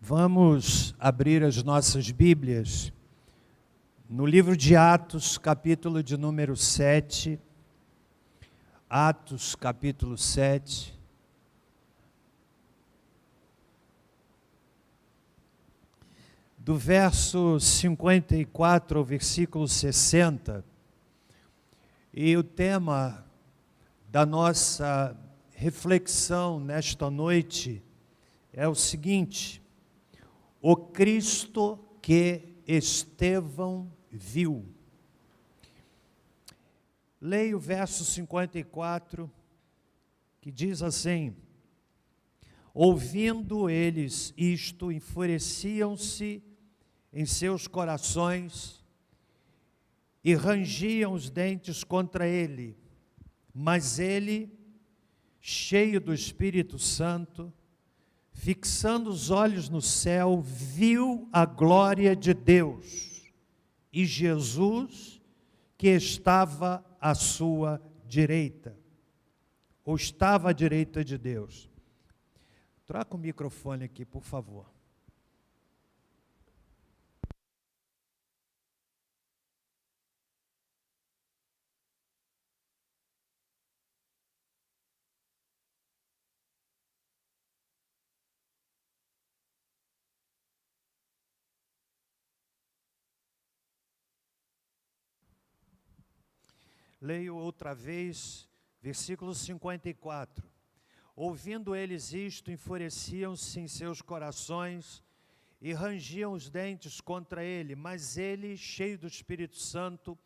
Vamos abrir as nossas Bíblias no livro de Atos, capítulo de número 7. Atos, capítulo 7. Do verso 54 ao versículo 60. E o tema da nossa reflexão nesta noite é o seguinte: o Cristo que Estevão viu. Leia o verso 54, que diz assim: ouvindo eles isto, enfureciam-se em seus corações e rangiam os dentes contra ele. Mas ele, cheio do Espírito Santo, fixando os olhos no céu, viu a glória de Deus e Jesus que estava à sua direita, ou estava à direita de Deus. Troca o microfone aqui, por favor. Leio outra vez, versículo 54. Ouvindo eles isto, enfureciam-se em seus corações e rangiam os dentes contra ele. Mas ele, cheio do Espírito Santo,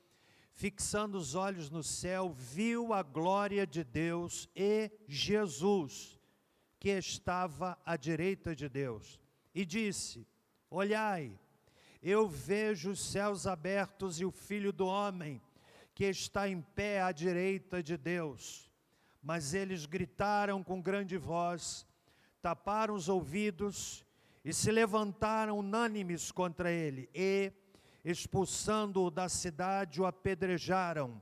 fixando os olhos no céu, viu a glória de Deus e Jesus, que estava à direita de Deus. E disse: olhai, eu vejo os céus abertos e o Filho do Homem, que está em pé à direita de Deus. Mas eles gritaram com grande voz, taparam os ouvidos e se levantaram unânimes contra ele e, expulsando-o da cidade, o apedrejaram.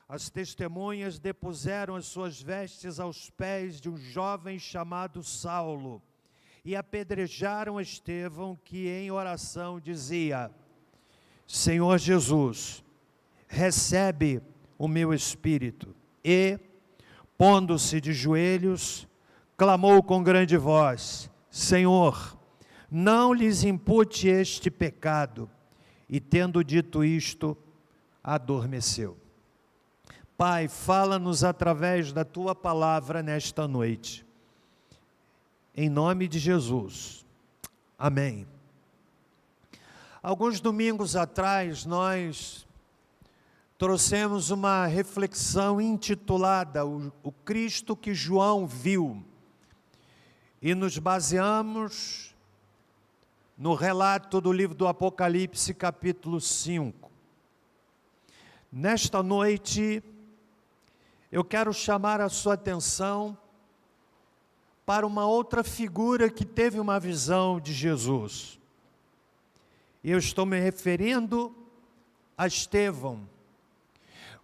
As testemunhas depuseram as suas vestes aos pés de um jovem chamado Saulo e apedrejaram Estevão, que em oração dizia: Senhor Jesus, recebe o meu espírito. E, pondo-se de joelhos, clamou com grande voz: Senhor, não lhes impute este pecado. E tendo dito isto, adormeceu. Pai, fala-nos através da Tua palavra nesta noite. Em nome de Jesus. Amém. Alguns domingos atrás, nós trouxemos uma reflexão intitulada O Cristo que João viu, e nos baseamos no relato do livro do Apocalipse, capítulo 5. Nesta noite, eu quero chamar a sua atenção para uma outra figura que teve uma visão de Jesus. Eu estou me referindo a Estevão.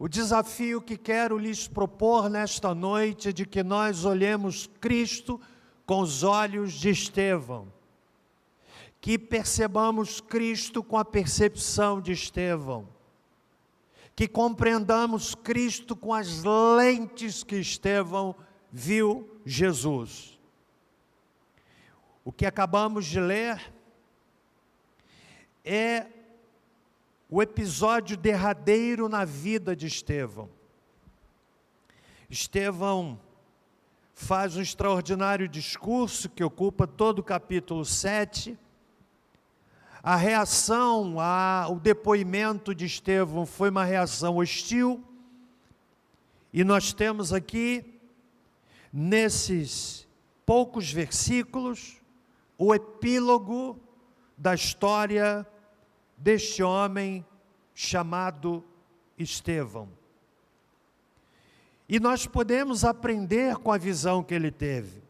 O desafio que quero lhes propor nesta noite é de que nós olhemos Cristo com os olhos de Estevão, que percebamos Cristo com a percepção de Estevão, que compreendamos Cristo com as lentes que Estevão viu Jesus. O que acabamos de ler é o episódio derradeiro na vida de Estevão. Estevão faz um extraordinário discurso que ocupa todo o capítulo 7. A reação ao depoimento de Estevão foi uma reação hostil. E nós temos aqui, nesses poucos versículos, o epílogo da história deste homem chamado Estevão. E nós podemos aprender com a visão que ele teve.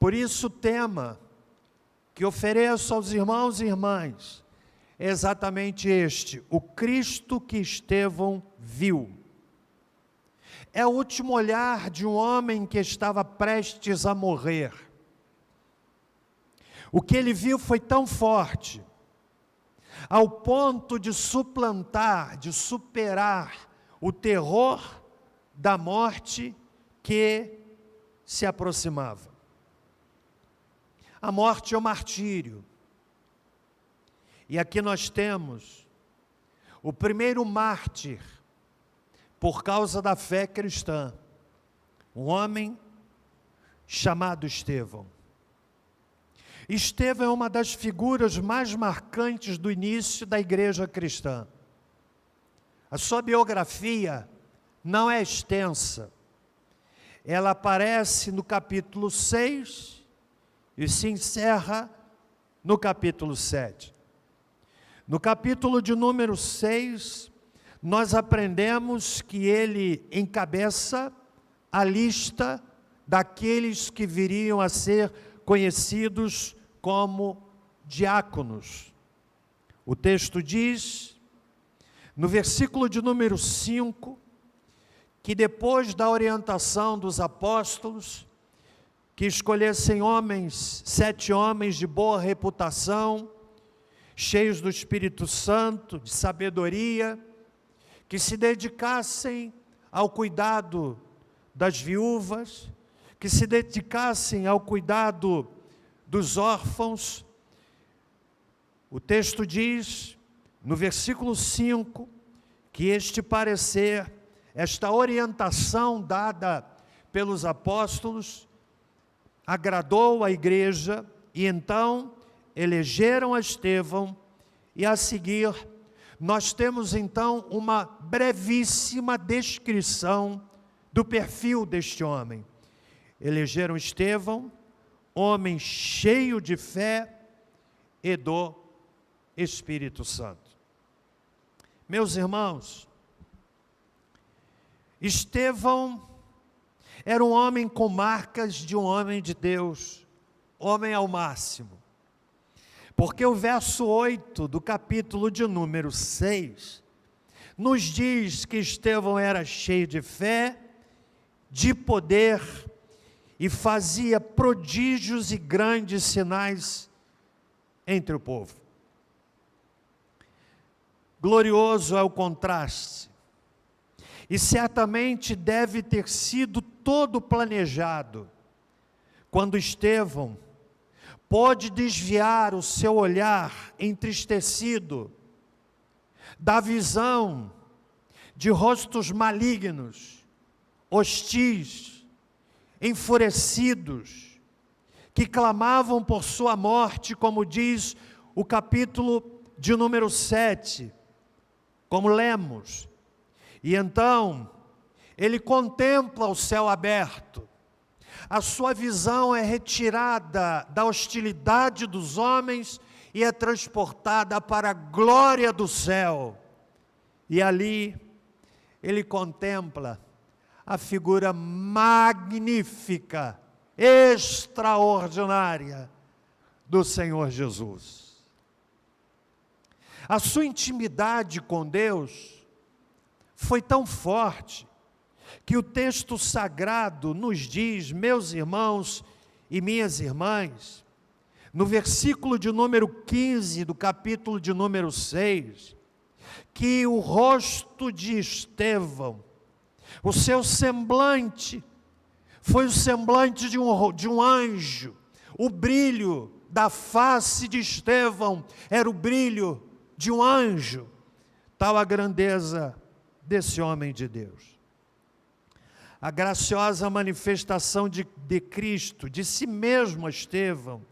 Por isso o tema que ofereço aos irmãos e irmãs é exatamente este: o Cristo que Estevão viu. É o último olhar de um homem que estava prestes a morrer. O que ele viu foi tão forte, ao ponto de suplantar, de superar o terror da morte que se aproximava. A morte é o martírio. E aqui nós temos o primeiro mártir por causa da fé cristã, um homem chamado Estevão. Estevão é uma das figuras mais marcantes do início da igreja cristã. A sua biografia não é extensa. Ela aparece no capítulo 6 e se encerra no capítulo 7. No capítulo de número 6, nós aprendemos que ele encabeça a lista daqueles que viriam a ser conhecidos como diáconos. O texto diz, no versículo de número 5, que depois da orientação dos apóstolos, que escolhessem 7 homens de boa reputação, cheios do Espírito Santo, de sabedoria, que se dedicassem ao cuidado das viúvas, que se dedicassem ao cuidado dos órfãos. O texto diz, no versículo 5, que este parecer, esta orientação dada pelos apóstolos, agradou a igreja, e então elegeram a Estevão, e a seguir nós temos então uma brevíssima descrição do perfil deste homem. Elegeram Estevão, homem cheio de fé e do Espírito Santo. Meus irmãos, Estevão era um homem com marcas de um homem de Deus, homem ao máximo. Porque o verso 8 do capítulo de número 6 nos diz que Estevão era cheio de fé, de poder, e fazia prodígios e grandes sinais entre o povo. Glorioso é o contraste, e certamente deve ter sido todo planejado, quando Estevão pôde desviar o seu olhar entristecido da visão de rostos malignos, hostis, enfurecidos, que clamavam por sua morte, como diz o capítulo de número 7, como lemos. E então, ele contempla o céu aberto, a sua visão é retirada da hostilidade dos homens e é transportada para a glória do céu. E ali, ele contempla a figura magnífica, extraordinária do Senhor Jesus. A sua intimidade com Deus foi tão forte que o texto sagrado nos diz, meus irmãos e minhas irmãs, no versículo de número 15 do capítulo de número 6, que o rosto de Estevão, o seu semblante, foi o semblante de um anjo. O brilho da face de Estevão era o brilho de um anjo. Tal a grandeza desse homem de Deus. A graciosa manifestação de Cristo, de si mesmo a Estevão,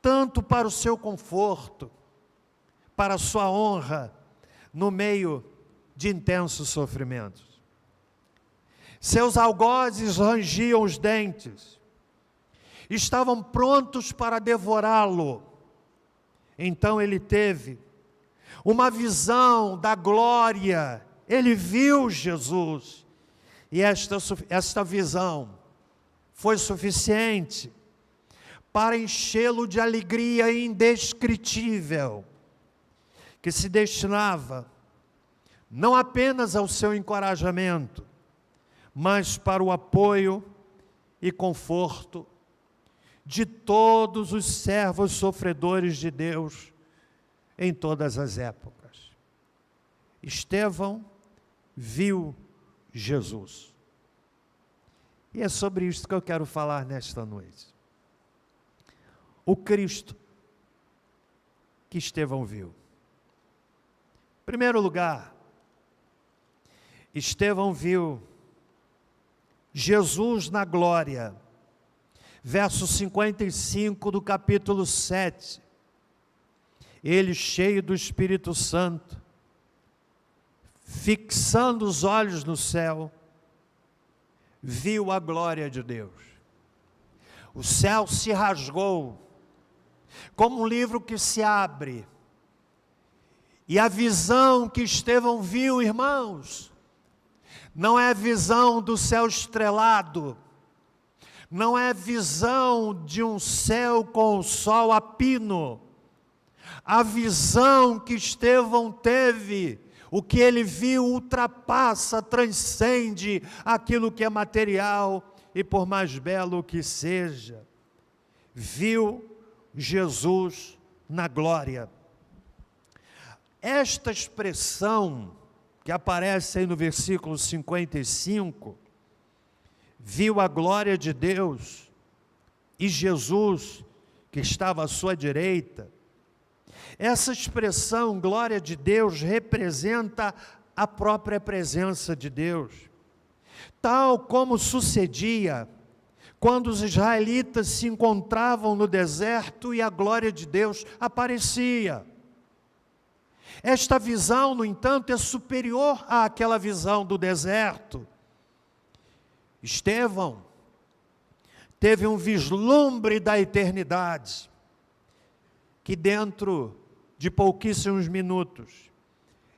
tanto para o seu conforto, para a sua honra, no meio de intensos sofrimentos. Seus algozes rangiam os dentes, estavam prontos para devorá-lo. Então ele teve uma visão da glória, ele viu Jesus, e esta visão foi suficiente para enchê-lo de alegria indescritível, que se destinava não apenas ao seu encorajamento, mas para o apoio e conforto de todos os servos sofredores de Deus em todas as épocas. Estevão viu Jesus. E é sobre isso que eu quero falar nesta noite. O Cristo que Estevão viu. Em primeiro lugar, Estevão viu Jesus na glória. Verso 55 do capítulo 7. Ele, cheio do Espírito Santo, fixando os olhos no céu, viu a glória de Deus. O céu se rasgou, como um livro que se abre. E a visão que Estevão viu, irmãos, não é a visão do céu estrelado, não é visão de um céu com o sol a pino. A visão que Estevão teve, o que ele viu ultrapassa, transcende aquilo que é material e por mais belo que seja. Viu Jesus na glória. Esta expressão que aparece aí no versículo 55, viu a glória de Deus e Jesus que estava à sua direita. Essa expressão, glória de Deus, representa a própria presença de Deus. Tal como sucedia quando os israelitas se encontravam no deserto e a glória de Deus aparecia. Esta visão, no entanto, é superior àquela visão do deserto. Estevão teve um vislumbre da eternidade, que dentro de pouquíssimos minutos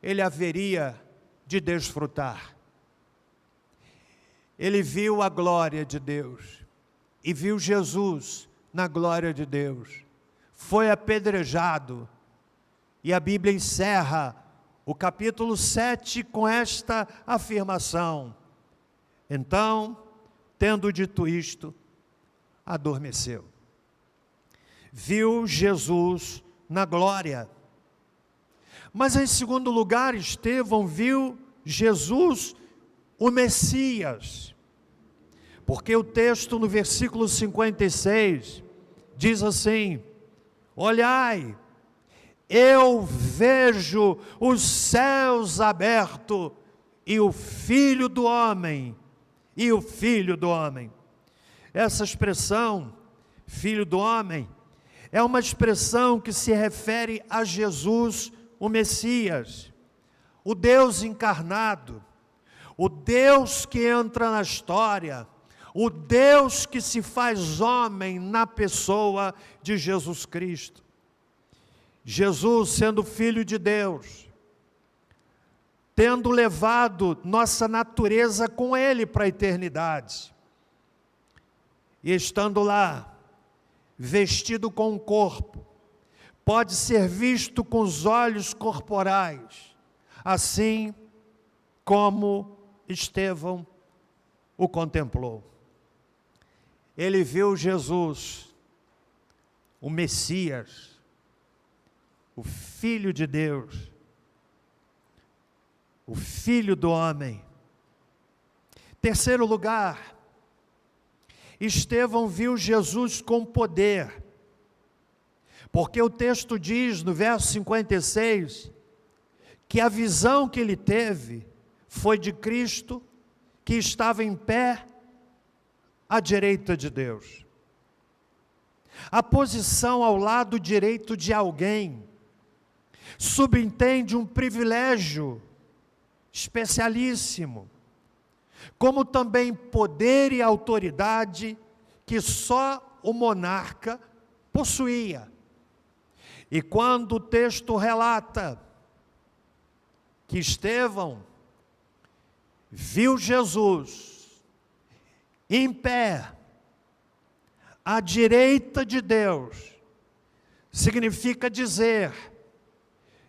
ele haveria de desfrutar. Ele viu a glória de Deus e viu Jesus na glória de Deus. Foi apedrejado e a Bíblia encerra o capítulo 7 com esta afirmação: então, tendo dito isto, adormeceu. Viu Jesus na glória. Mas em segundo lugar, Estevão viu Jesus, o Messias. Porque o texto no versículo 56 diz assim: olhai, eu vejo os céus abertos e o Filho do Homem, Essa expressão, Filho do Homem, é uma expressão que se refere a Jesus, o Messias, o Deus encarnado, o Deus que entra na história, o Deus que se faz homem na pessoa de Jesus Cristo. Jesus, sendo Filho de Deus, tendo levado nossa natureza com Ele para a eternidade, e estando lá, vestido com o corpo, pode ser visto com os olhos corporais, assim como Estevão o contemplou. Ele viu Jesus, o Messias, o Filho de Deus, o Filho do Homem. Terceiro lugar, Estevão viu Jesus com poder, porque o texto diz no verso 56, que a visão que ele teve foi de Cristo, que estava em pé à direita de Deus. A posição ao lado direito de alguém subentende um privilégio especialíssimo, como também poder e autoridade que só o monarca possuía. E quando o texto relata que Estevão viu Jesus em pé, à direita de Deus, significa dizer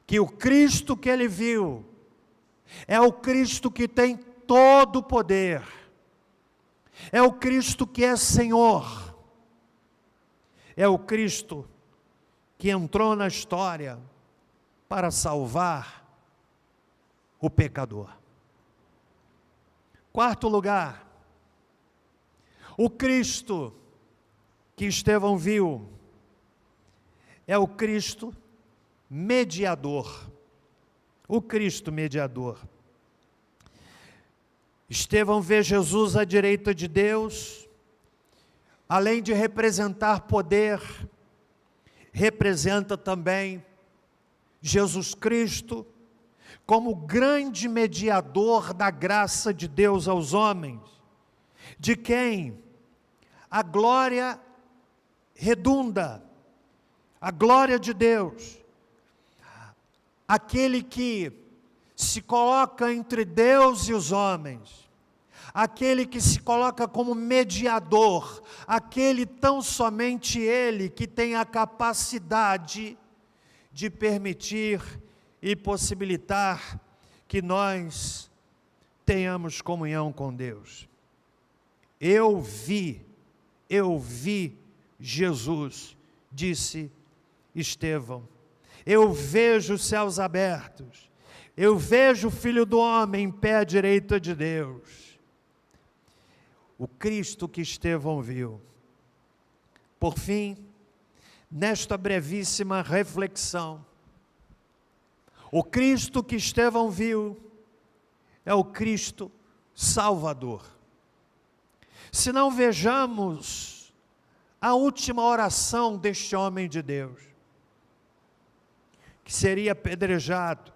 que o Cristo que ele viu é o Cristo que tem todo o poder, é o Cristo que é Senhor, é o Cristo que entrou na história para salvar o pecador. Quarto lugar, o Cristo que Estevão viu é o Cristo mediador. O Cristo mediador. Estevão vê Jesus à direita de Deus, além de representar poder, representa também Jesus Cristo como grande mediador da graça de Deus aos homens, de quem a glória redunda, a glória de Deus, aquele que se coloca entre Deus e os homens, aquele que se coloca como mediador, aquele tão somente Ele que tem a capacidade de permitir e possibilitar que nós tenhamos comunhão com Deus. Eu vi Jesus, disse Estevão. Eu vejo os céus abertos, eu vejo o Filho do Homem em pé à direita de Deus. O Cristo que Estevão viu. Por fim, nesta brevíssima reflexão, o Cristo que Estevão viu é o Cristo Salvador. Se não vejamos a última oração deste homem de Deus, que seria apedrejado,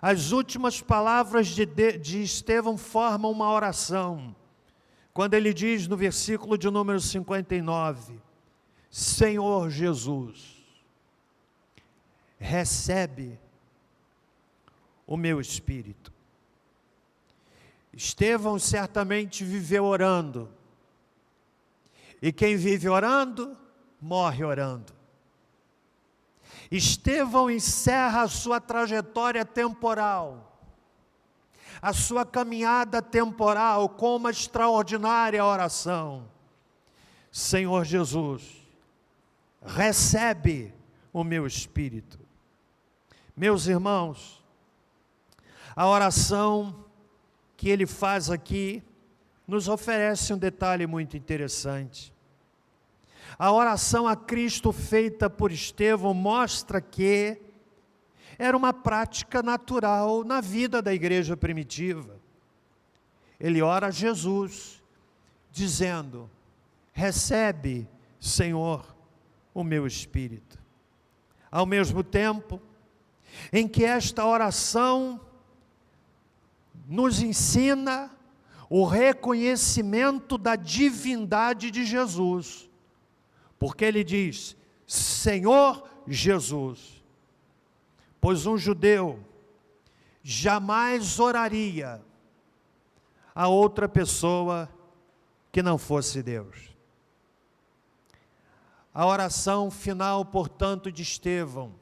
as últimas palavras de Estevão formam uma oração, quando ele diz no versículo de número 59, Senhor Jesus, recebe o meu espírito. Estevão certamente viveu orando, e quem vive orando, morre orando. Estevão encerra a sua trajetória temporal, a sua caminhada temporal com uma extraordinária oração. Senhor Jesus, recebe o meu espírito. Meus irmãos, a oração que ele faz aqui nos oferece um detalhe muito interessante. A oração a Cristo feita por Estevão mostra que era uma prática natural na vida da igreja primitiva. Ele ora a Jesus, dizendo, recebe, Senhor, o meu espírito. Ao mesmo tempo em que esta oração nos ensina o reconhecimento da divindade de Jesus, porque ele diz, Senhor Jesus, pois um judeu jamais oraria a outra pessoa que não fosse Deus. A oração final, portanto, de Estevão,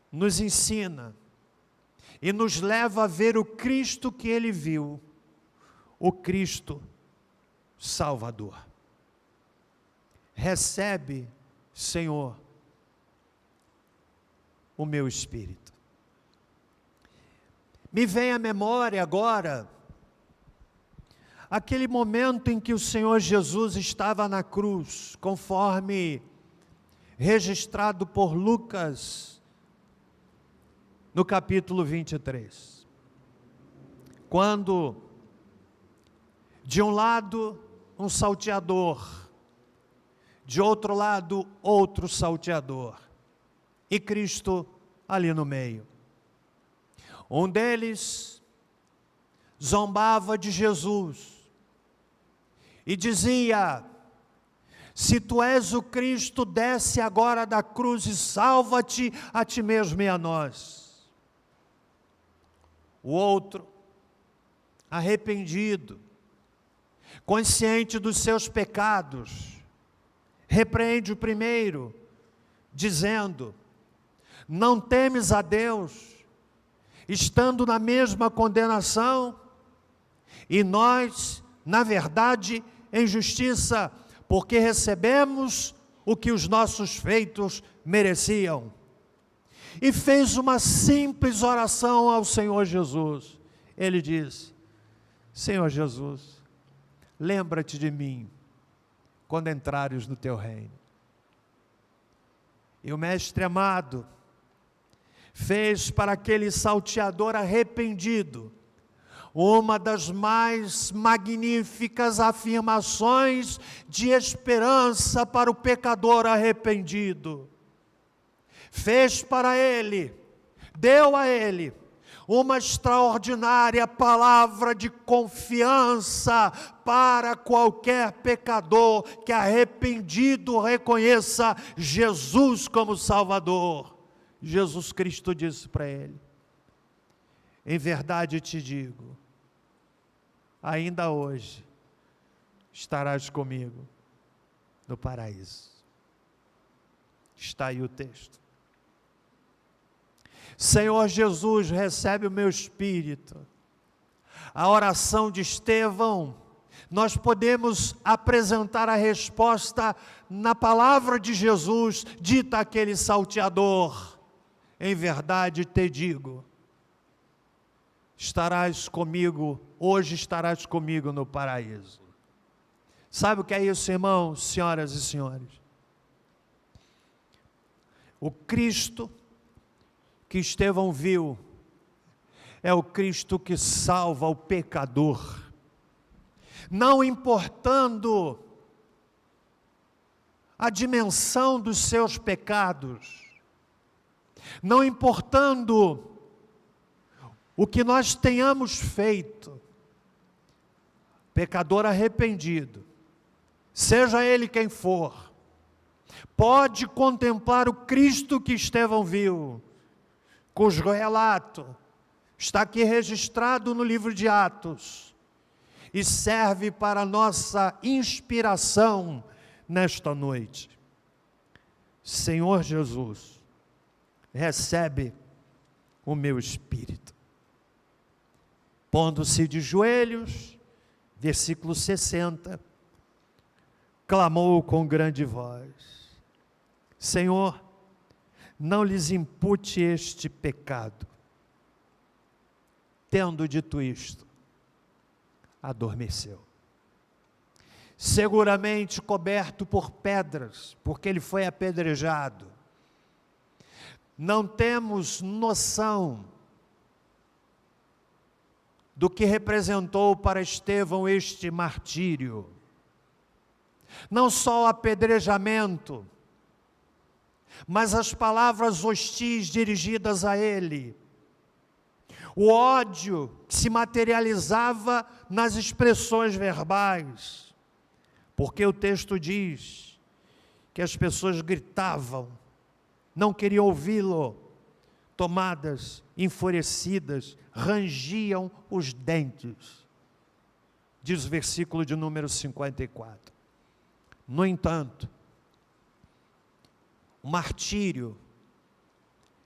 nos ensina e nos leva a ver o Cristo que ele viu, o Cristo Salvador. Recebe, Senhor, o meu espírito. Me vem à memória agora aquele momento em que o Senhor Jesus estava na cruz, conforme registrado por Lucas, no capítulo 23. Quando, de um lado, um salteador, de outro lado, outro salteador, e Cristo ali no meio. Um deles zombava de Jesus e dizia, se tu és o Cristo, desce agora da cruz e salva-te a ti mesmo e a nós. O outro, arrependido, consciente dos seus pecados, repreende o primeiro, dizendo, não temes a Deus, estando na mesma condenação, e nós, na verdade, em justiça, porque recebemos o que os nossos feitos mereciam. E fez uma simples oração ao Senhor Jesus. Ele disse: Senhor Jesus, lembra-te de mim quando entrares no teu reino. E o mestre amado fez para aquele salteador arrependido uma das mais magníficas afirmações de esperança para o pecador arrependido. Fez para ele, deu a ele, uma extraordinária palavra de confiança para qualquer pecador que arrependido reconheça Jesus como Salvador. Jesus Cristo disse para ele: em verdade te digo, ainda hoje estarás comigo no paraíso. Está aí o texto. Senhor Jesus, recebe o meu espírito. A oração de Estevão, nós podemos apresentar a resposta na palavra de Jesus, dita àquele salteador: em verdade te digo, estarás comigo, hoje estarás comigo no paraíso. Sabe o que é isso, irmãos, senhoras e senhores? O Cristo que Estevão viu é o Cristo que salva o pecador, não importando a dimensão dos seus pecados, não importando o que nós tenhamos feito. Pecador arrependido, seja ele quem for, pode contemplar o Cristo que Estevão viu, cujo relato está aqui registrado no livro de Atos, e serve para a nossa inspiração nesta noite. Senhor Jesus, recebe o meu espírito. Pondo-se de joelhos, versículo 60, clamou com grande voz: Senhor, não lhes impute este pecado. Tendo dito isto, adormeceu. Seguramente coberto por pedras, porque ele foi apedrejado. Não temos noção do que representou para Estevão este martírio. Não só o apedrejamento, mas as palavras hostis dirigidas a ele. O ódio se materializava nas expressões verbais, porque o texto diz que as pessoas gritavam, não queriam ouvi-lo, tomadas, enfurecidas, rangiam os dentes. Diz o versículo de número 54. No entanto, o martírio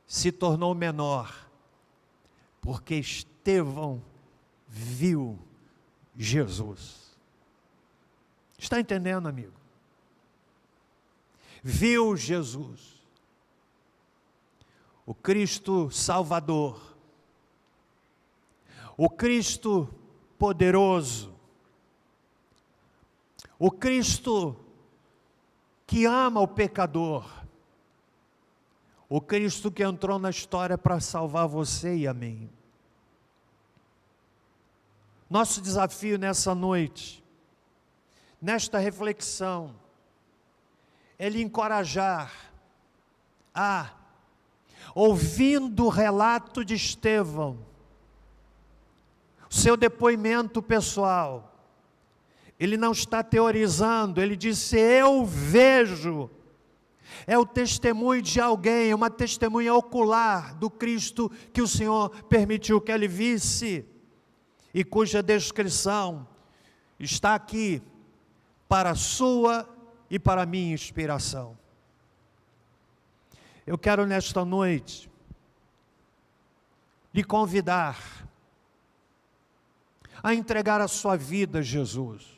se tornou menor, porque Estevão viu Jesus. Está entendendo, amigo? Viu Jesus, o Cristo Salvador, o Cristo poderoso, o Cristo que ama o pecador, o Cristo que entrou na história para salvar você e a mim. Nosso desafio nessa noite, nesta reflexão, é lhe encorajar a, ouvindo o relato de Estevão, o seu depoimento pessoal, ele não está teorizando, ele disse: eu vejo. É o testemunho de alguém, uma testemunha ocular do Cristo que o Senhor permitiu que ele visse, e cuja descrição está aqui para a sua e para a minha inspiração. Eu quero nesta noite lhe convidar a entregar a sua vida a Jesus.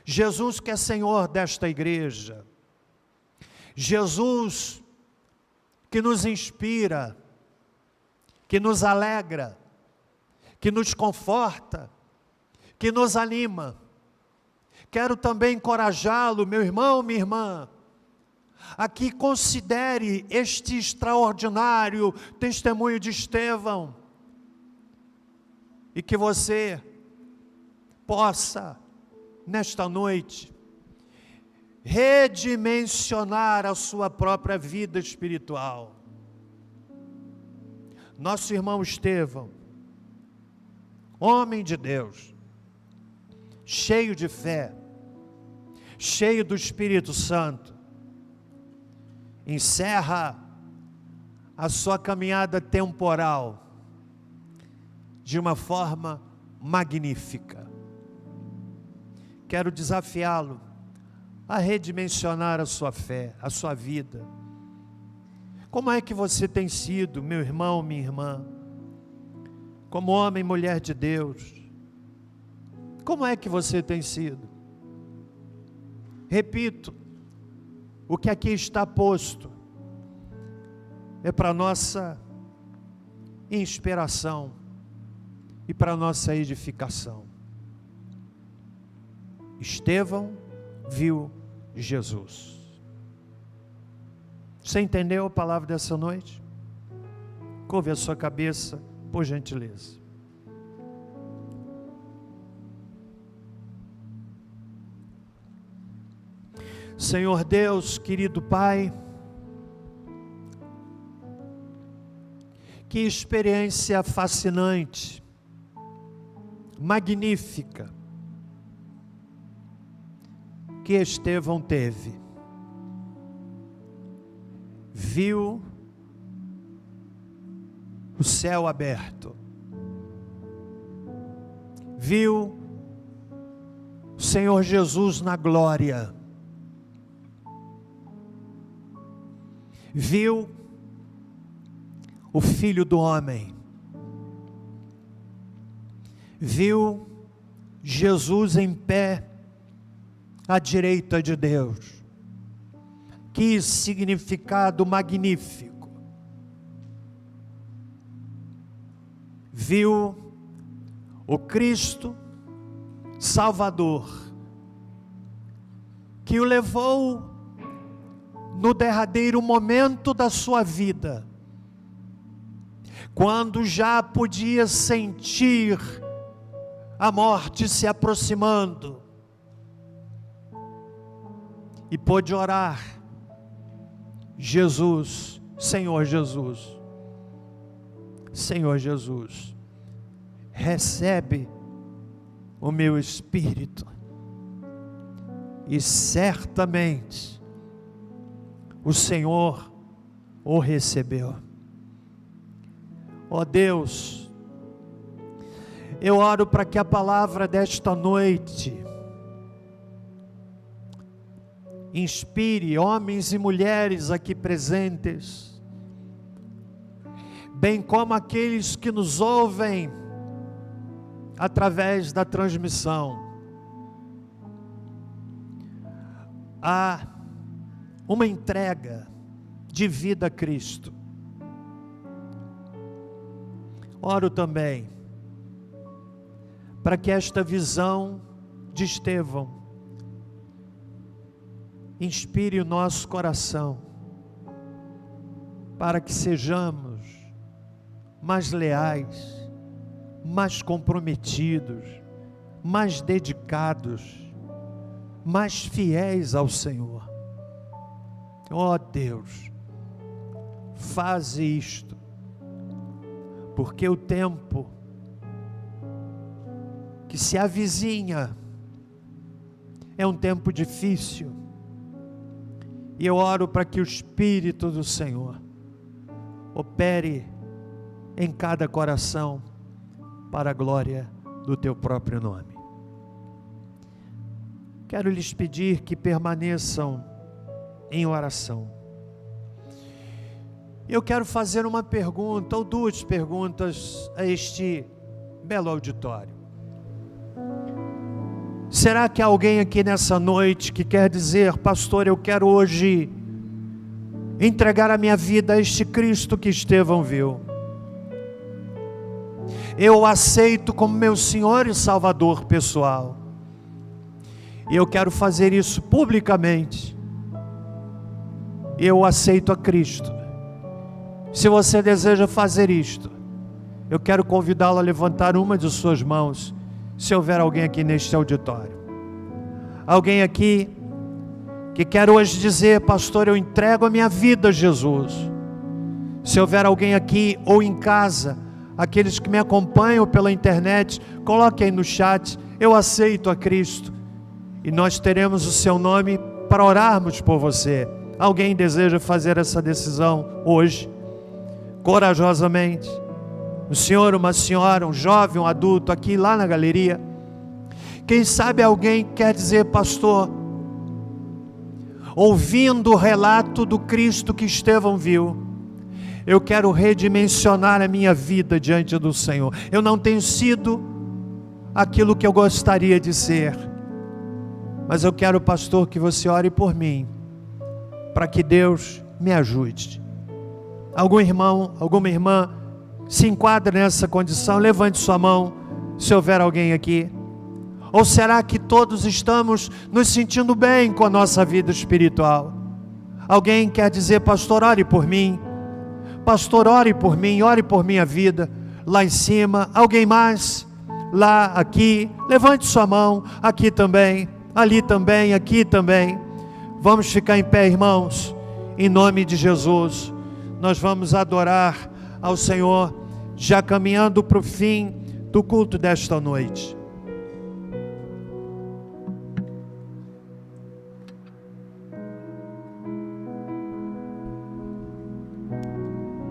Jesus que é Senhor desta igreja, Jesus que nos inspira, que nos alegra, que nos conforta, que nos anima. Quero também encorajá-lo, meu irmão, minha irmã, a que considere este extraordinário testemunho de Estevão, e que você possa, nesta noite, redimensionar a sua própria vida espiritual. Nosso irmão Estevão, homem de Deus, cheio de fé, cheio do Espírito Santo, encerra a sua caminhada temporal de uma forma magnífica. Quero desafiá-lo a redimensionar a sua fé, a sua vida. Como é que você tem sido, meu irmão, minha irmã, como homem e mulher de Deus? Como é que você tem sido? Repito, o que aqui está posto é para nossa inspiração e para nossa edificação. Estevão viu Jesus. Você entendeu a palavra dessa noite? Curve a sua cabeça, por gentileza. Senhor Deus, querido Pai, que experiência fascinante, magnífica, que Estevão teve. Viu o céu aberto, viu o Senhor Jesus na glória, viu o Filho do Homem, viu Jesus em pé à direita de Deus. Que significado magnífico! Viu o Cristo Salvador, que o levou no derradeiro momento da sua vida, quando já podia sentir a morte se aproximando, e pôde orar: Jesus, Senhor Jesus, Senhor Jesus, recebe o meu espírito. E certamente o Senhor o recebeu. Ó Deus, eu oro para que a palavra desta noite inspire homens e mulheres aqui presentes, bem como aqueles que nos ouvem através da transmissão, a uma entrega de vida a Cristo. Oro também para que esta visão de Estevão inspire o nosso coração, para que sejamos mais leais, mais comprometidos, mais dedicados, mais fiéis ao Senhor. Ó Deus, faze isto, porque o tempo que se avizinha é um tempo difícil. E eu oro para que o Espírito do Senhor opere em cada coração para a glória do teu próprio nome. Quero lhes pedir que permaneçam em oração. Eu quero fazer uma pergunta ou duas perguntas a este belo auditório. Será que há alguém aqui nessa noite que quer dizer: pastor, eu quero hoje entregar a minha vida a este Cristo que Estevão viu? Eu o aceito como meu Senhor e Salvador pessoal. E eu quero fazer isso publicamente. Eu aceito a Cristo. Se você deseja fazer isto, eu quero convidá-lo a levantar uma de suas mãos, se houver alguém aqui neste auditório. Alguém aqui que quer hoje dizer: pastor, eu entrego a minha vida a Jesus. Se houver alguém aqui ou em casa, aqueles que me acompanham pela internet, coloque aí no chat: eu aceito a Cristo. E nós teremos o seu nome para orarmos por você. Alguém deseja fazer essa decisão hoje, corajosamente? Um senhor, uma senhora, um jovem, um adulto, aqui, lá na galeria. Quem sabe alguém quer dizer: pastor, ouvindo o relato do Cristo que Estevão viu, eu quero redimensionar a minha vida diante do Senhor. Eu não tenho sido aquilo que eu gostaria de ser, mas eu quero, pastor, que você ore por mim, para que Deus me ajude. Algum irmão, alguma irmã se enquadra nessa condição? Levante sua mão, se houver alguém aqui. Ou será que todos estamos nos sentindo bem com a nossa vida espiritual? Alguém quer dizer: pastor, ore por mim. Pastor, ore por mim, ore por minha vida. Lá em cima, alguém mais? Lá, aqui, levante sua mão. Aqui também, ali também, aqui também. Vamos ficar em pé, irmãos, em nome de Jesus. Nós vamos adorar ao Senhor, já caminhando para o fim do culto desta noite.